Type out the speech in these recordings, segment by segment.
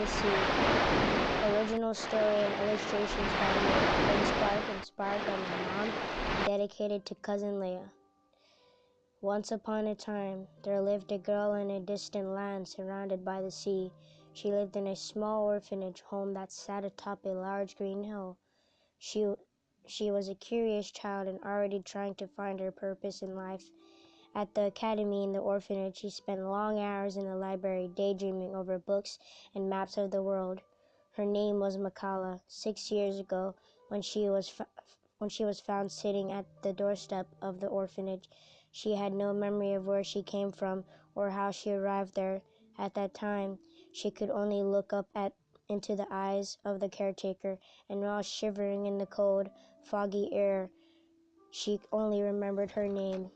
the Sea. Original story and illustrations by me, Grace Clark, inspired by my mom, and dedicated to Cousin Leah. Once upon a time, there lived a girl in a distant land surrounded by the sea. She lived in a small orphanage home that sat atop a large green hill. She was a curious child and already trying to find her purpose in life. At the academy in the orphanage, she spent long hours in the library daydreaming over books and maps of the world. Her name was Makala. 6 years ago, when she was found sitting at the doorstep of the orphanage, she had no memory of where she came from or how she arrived there. At that time, she could only look up into the eyes of the caretaker, and while shivering in the cold, foggy air, she only remembered her name.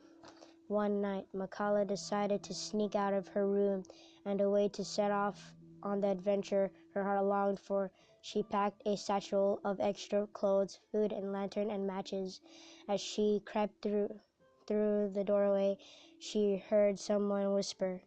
One night, Makala decided to sneak out of her room and away to set off on the adventure her heart longed for. She packed a satchel of extra clothes, food, and lantern and matches. As she crept through the doorway, she heard someone whisper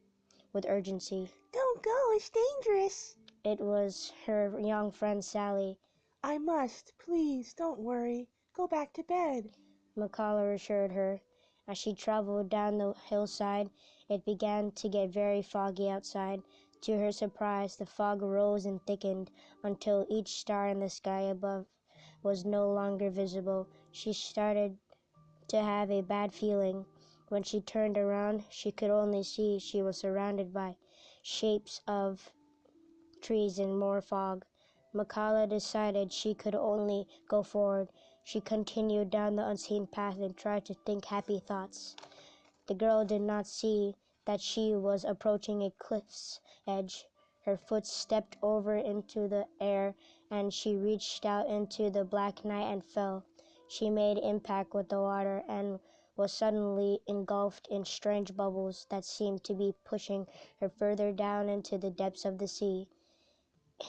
with urgency, "Don't go, it's dangerous." It was her young friend Sally. "I must. Please, don't worry. Go back to bed." Makala assured her. As she traveled down the hillside, it began to get very foggy outside. To her surprise, the fog rose and thickened until each star in the sky above was no longer visible. She started to have a bad feeling. When she turned around, she could only see she was surrounded by shapes of trees and more fog. Makala decided she could only go forward. She continued down the unseen path and tried to think happy thoughts. The girl did not see that she was approaching a cliff's edge. Her foot stepped over into the air, and she reached out into the black night and fell. She made impact with the water and was suddenly engulfed in strange bubbles that seemed to be pushing her further down into the depths of the sea.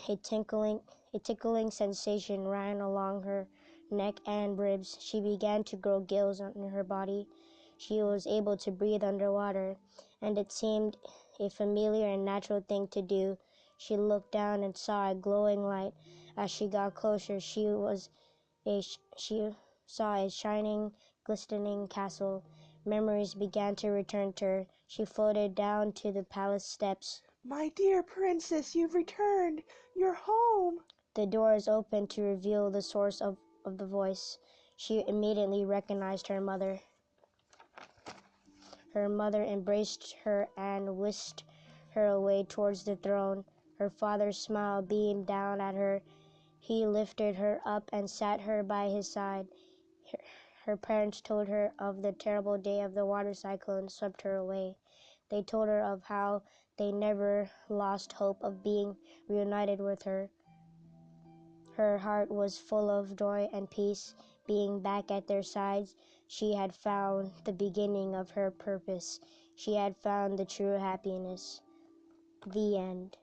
A tickling sensation ran along her neck and ribs. She began to grow gills on her body. She was able to breathe underwater, and it seemed a familiar and natural thing to do. She looked down and saw a glowing light. As she got closer, she saw a shining, glistening castle. Memories began to return to her. She floated down to the palace steps. "My dear princess, you've returned. You're home." The doors opened to reveal the source of the voice. She immediately recognized her mother. Her mother embraced her and whisked her away towards the throne. Her father's smile beamed down at her. He lifted her up and sat her by his side. Her parents told her of the terrible day of the water cyclone swept her away. They told her of how they never lost hope of being reunited with her. Her heart was full of joy and peace. Being back at their sides, she had found the beginning of her purpose. She had found the true happiness. The end.